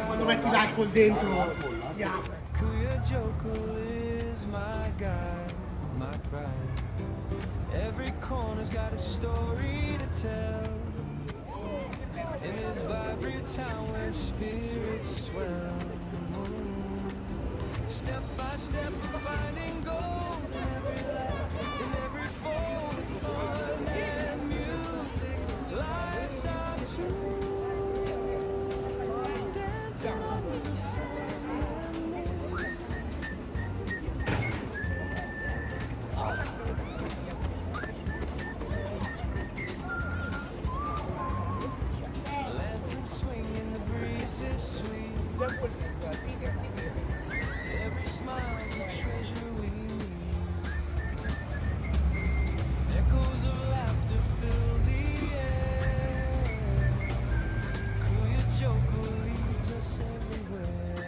Quando metti l'alcol dentro, yeah. Kuya Joker is my guide, my pride. Every corner's got a story to tell. In this vibrant town where spirits swell. Step by step we're finding gold in every laugh, in every fold of fun and music. Life's our tune, dancing under the sun. Lanterns swing in the breeze is sweet. Every smile's a treasure we need. Echoes of laughter fill the air. Kuya Joker leads us everywhere.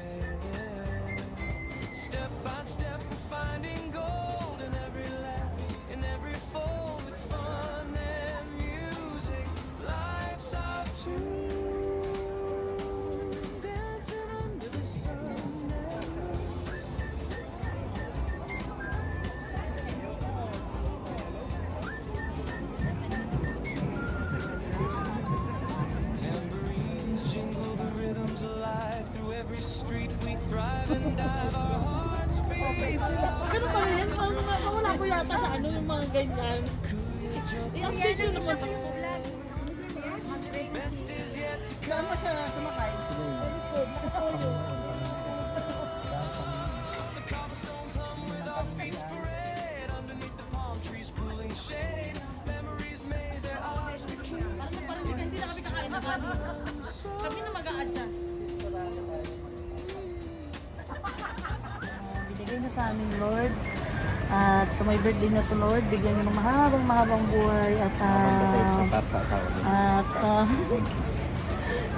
Step by step we're finding gold in every laugh, in every fold with fun and music. Life's our tune, dancing under the sun. Tambourines jingle, the rhythms alive. Through every street we thrive and dive. Our hearts beat loud. Ano pa rin? Wala ko yata sa ano yung mga ganyan. Kuya Joker, I-update nyo naman. best is yet to Saan come. mo siya sumakay? The cobblestones hum with our feet parade. Underneath the palm trees, cooling shade. Memories made their eyes to keep. Parang hindi na kami kakain na kami. Kami na mag-a-adjust. Binigay na sa amin, Lord. At sa may birthday na to, Lord, bigyan niyo ng mahabang buhay at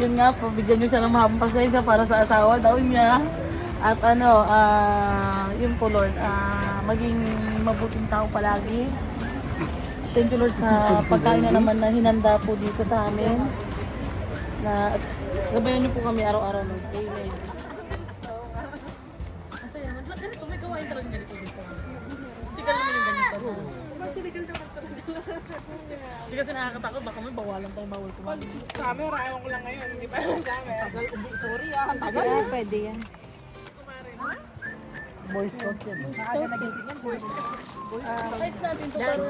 yun nga po, bigyan niyo siya ng mahabang pasensya para sa asawa daw niya. At yun po, Lord, maging mabuting tao palagi. Thank you, Lord, sa pagkain na naman na hinanda po dito sa amin. Na gabayan niyo po kami araw-araw, Lord. Amen. Masaya naman. Ganito, may kawain talaga ganito dito. Hindi ka naman yung ganito. Mas illegal naman talaga. Hindi kasi nakakatakot, baka may bawalan tayong bawal kumain. Camera, ewan ko lang ngayon, hindi pa lang camera. Sorry ang tagal. Kaya pwede yan. Boy Scout yan. Pakais natin ito para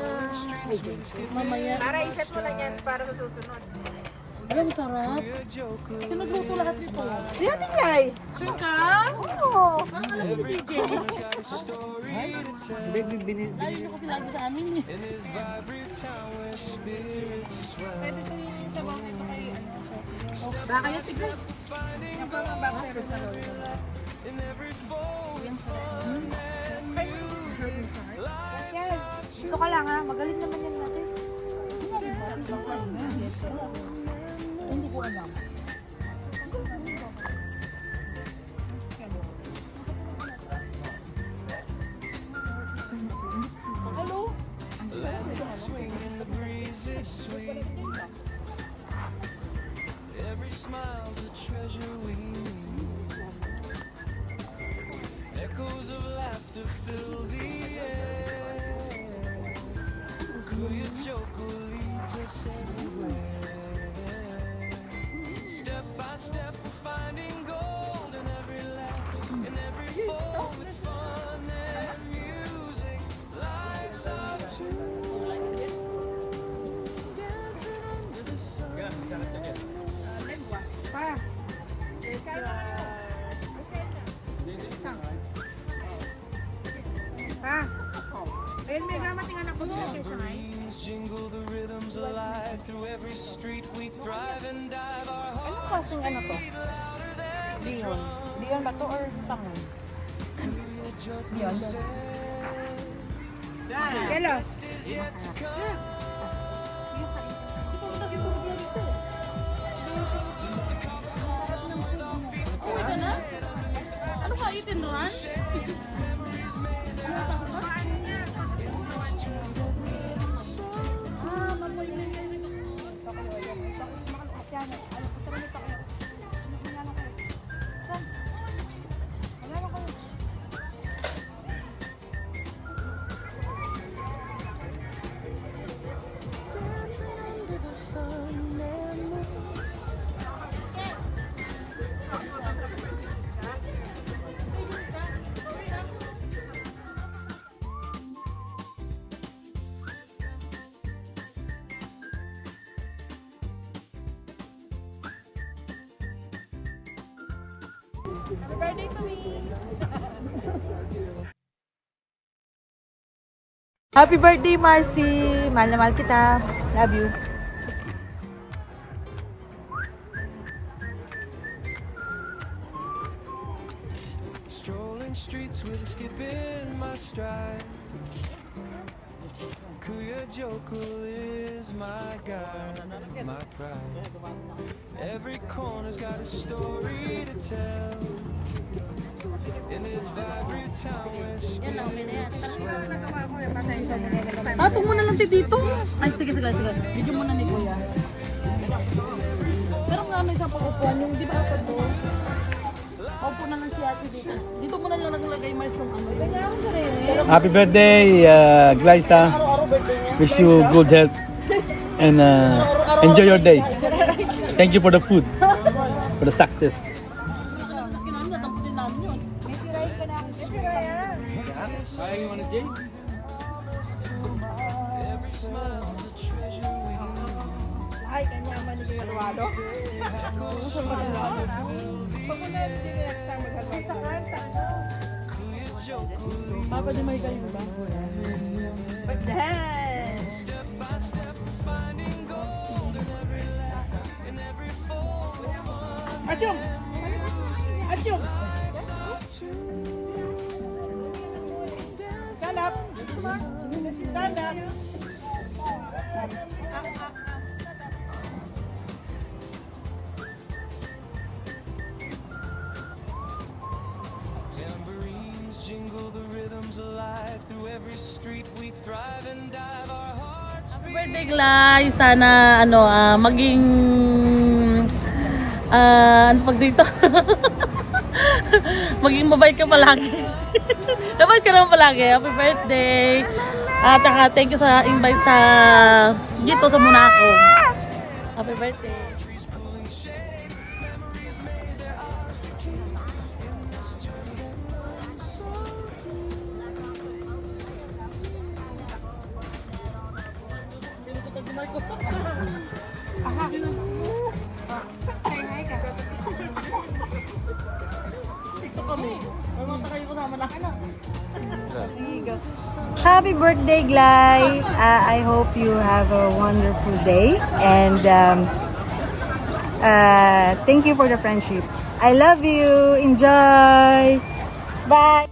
mamaya. Para iset mo lang yan para sa susunod. Ayan, sarap. Kuya Joker, Sino nagluto lahat nito? Si Ate Jai! Sure ka? Oo! Ang alam mo si DJ. got a story to tell. Lalo nyo kasi lagi sa amin eh. In this vibrant town where spirits swell. Pwede ko yung sabaw nito kay ano. Baka yan tignan. Finding Yung mga backseros na lolo. in every fold of fun and music. Life's Yan. Ito ka lang ha. Magaling naman yan natin. Hindi ko alam. Hello? lanterns swing and the breeze is sweet. Every smile's a treasure we need. Echoes of laughter fill the air. Kuya Joker leads us everywhere. Step by step we're finding gold in every laugh, in every fold with fun and music. Life's our tune, dancing under the sun. Pa! Pa! Ayun, may gamat yung anak ko sa location ay. Tambourines jingle, the rhythms alive. Through every street we thrive and dive. Our Anong hearts klaseng ano to? beat louder than Bihon. Bihon ba to or tangon? Kuya Joker Bihon. said. Kelo! Best is yet to come. Uwi ka na? Ano ka itin, Ron? Memories made their eyes to keep. Birthday to me! Happy birthday, Marcy! Mahal na mahal kita. Love you. Strolling streets with a skip in my stride. Kuya Jokul is my guide, my pride. Every corner's got a story to tell. In this vibrant town where spirits swell. Ito muna lang dito. Ay, sige. Video muna ni Kuya. Pero nga may isang pag-upuan yung di ba ako doon? Paupo na lang si ate dito. Dito muna lang naglagay Mars yung ano. Kanya ako sa rin. Happy birthday, Glyza. Araw-araw birthday niya. Wish you good health and enjoy your day. Thank you for the food, for the success. Kinaan na, damputin namin yun. May siray ka na. May siray yan. Hi, you wanna Jay? Every smile's a treasure we Ay, kanya man ni Kuya Luwalo. Pag mo na hindi mo next time magagawa. Kuya Jokul. Papa, di may kayo ba? But then, Step by step, finding gold in every laugh, in every fall with fun. Achong! Achong! Stand up! Stand up! Tambourines jingle, the rhythms alive. Through every street we thrive and dive. Our hearts Happy birthday, Glay! Sana, maging, ano pag dito? Maging mabait ka palagi. Mabait ka naman palagi. Happy birthday! At saka, thank you sa invite sa dito sa Monaco. Happy birthday! trees cooling shade. Memories made their ours to keep in this journey that runs so Ito kami. Ano kayo kasama na? Happy birthday, Glay. I hope you have a wonderful day. And thank you for the friendship. I love you. Enjoy. Bye.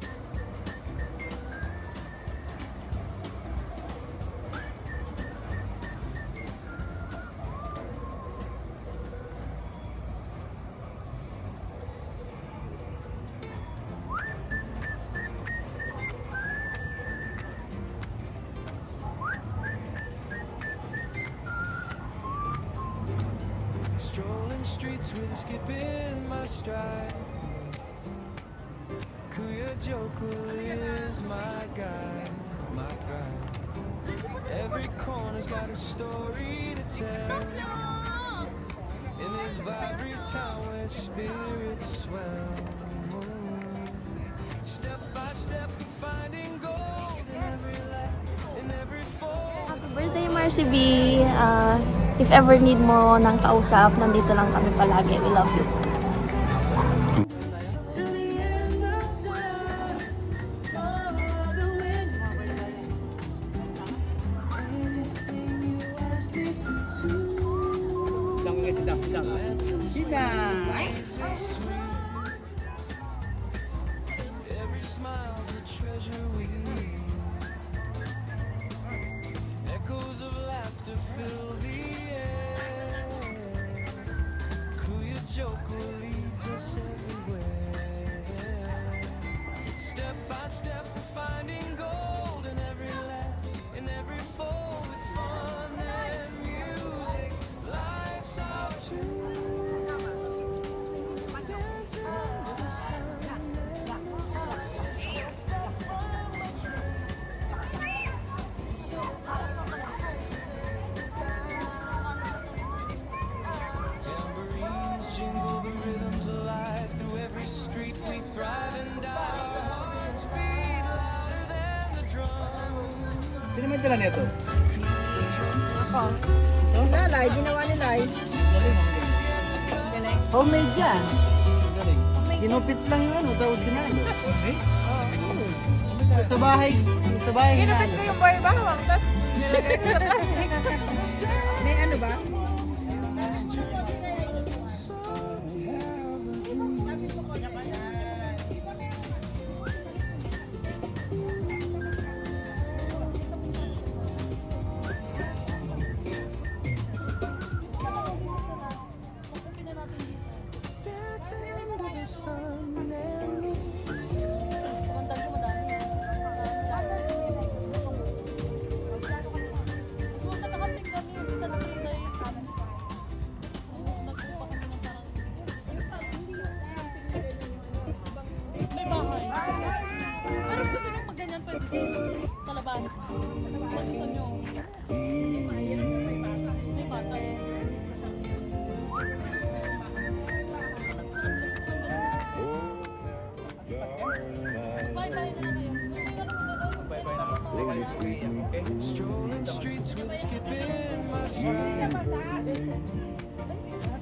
strolling streets with a skip in my stride. Kuya Jokul is my guide, my pride. Every corner's got a story to tell. In this vibrant town where spirits swell. Step by step, finding gold in every light, in every fall. Happy birthday, Marcy B. If ever need mo ng kausap, nandito lang kami palagi. We love you. Every smile's a treasure we need. Echoes of laughter fill the air. Kuya Jokul leads us everywhere. Step by step, we're finding gold in every laugh, in every fall with fun and music. Life's our tune. Dancing under the sun. Tambourines jingle, the rhythms alive. Through every street we thrive and die. Our hearts beat louder than the drum. Sino man tala nito? Lalay, ginawa ni Lai. Homemade yan. May Ginupit lang yung ano, tapos ginano. Sa bahay Ginupit ginano. ko yung boy bawang, tapos nilagay ko sa plastic. May ano ba? May bahay. Pero gusto nyo pag ganyan pwede sa labas. Kung gusto nyo. May bata eh. Bye-bye na lang kayo. Strolling streets with a skip in my step.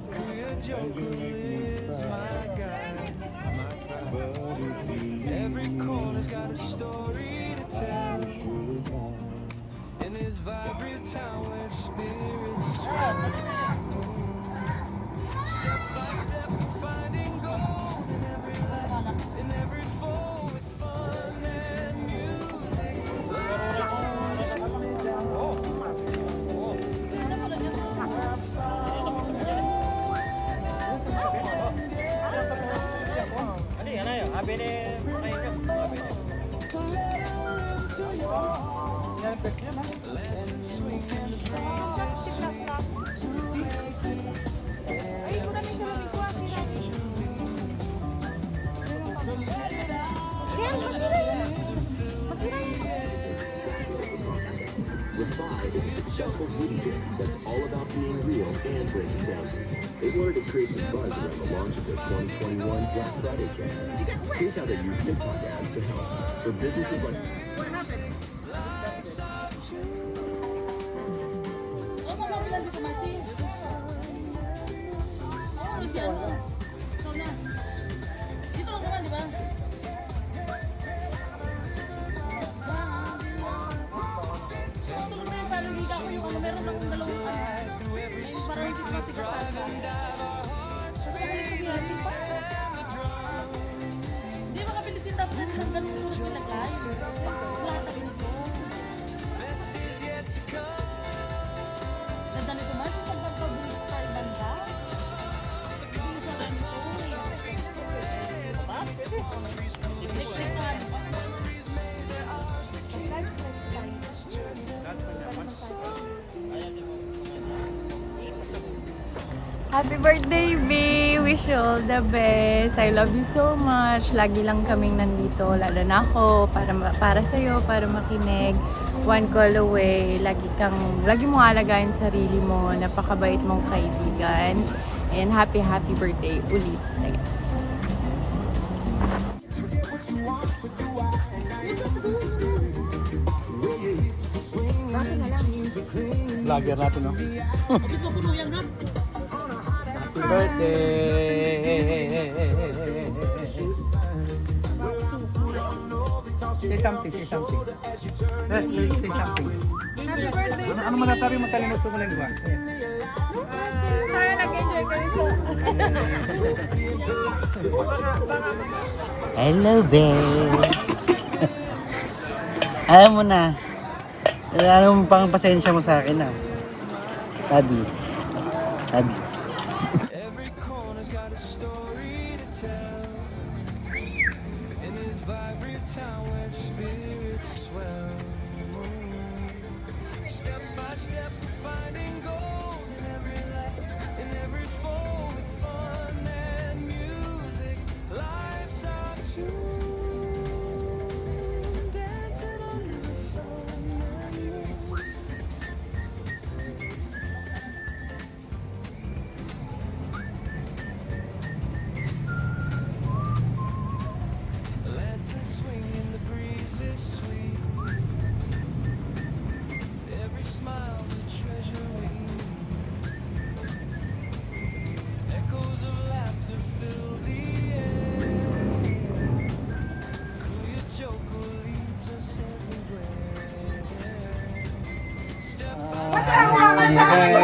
Queer jungle is my guide, my pride. Every corner's got a story to tell. In this vibrant town where spirits swell. Step by step, finding gold in every light, in every fold with fun and music. Ano yan ayo? Abi ni kayo niyo. Abi ni. Ay, ko namin sa ko Yan, masira yun. Masira yun. Refi is a successful beauty brand that's all about being real and breaking boundaries. They wanted to create some buzz around the launch of their 2021 Black Friday campaign. Here's how they use TikTok ads to help. For businesses like What happened? Oh, mamabilan dito, Marcy. Marcy, ano? Ikaw na. Dito lang naman, di ba? Tulog na yung parang liga ko yung ano, meron lang akong dalawang ano. Yung parang hindi ka sa Hindi makabilis din dapat natin ang ganun tulog nilagay. Wala ka ganito. Ganda nito, Marcy, pag magpabilis tayo banda. Hindi sa ganito. Electric fan. Happy birthday, B! Wish you all the best. I love you so much. Lagi lang kaming nandito, lalo na ako, para sa'yo, para makinig. One call away. Lagi mong alagayin sarili mo. Napakabait mong kaibigan. And happy birthday ulit. Ayan. Vlogger natin, no? Abis mo puno yan, ha? Happy birthday! Say something. Yes, say something. Happy birthday. Ano man nasabi mo sa limot mo lang ba? Sana nag-enjoy kayo sa... Hello, babe. Alam mo na. Alam mo pang pasensya mo sa akin, ah. Tabi. Every corner's got a story to tell. In this vibrant town where spirits swell. Step by step, finding gold in every light, in every fold with fun and music. Life's our tune, dancing under the sun. Lanterns swing in the breeze is sweet. Every smile's a treasury. Echoes of laughter fill the air.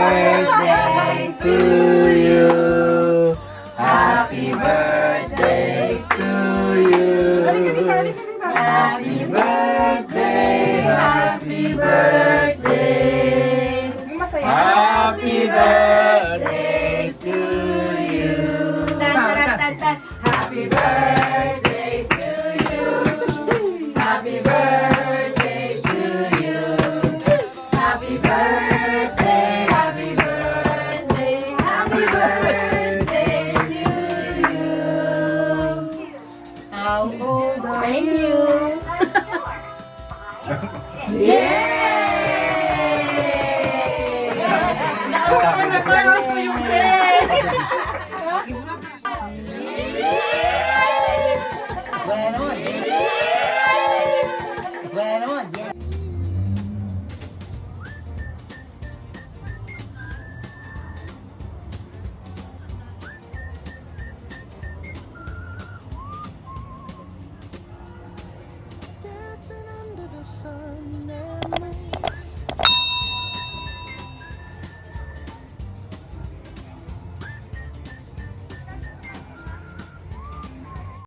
birthday to you. Happy birthday to you. Happy birthday, happy birthday. Happy birthday to you. Happy birthday to you. Happy birthday to you. Happy birthday, happy birthday, happy birthday to you. How old are you? Swear naman. Swear naman. Yeah. Dancing under the sun.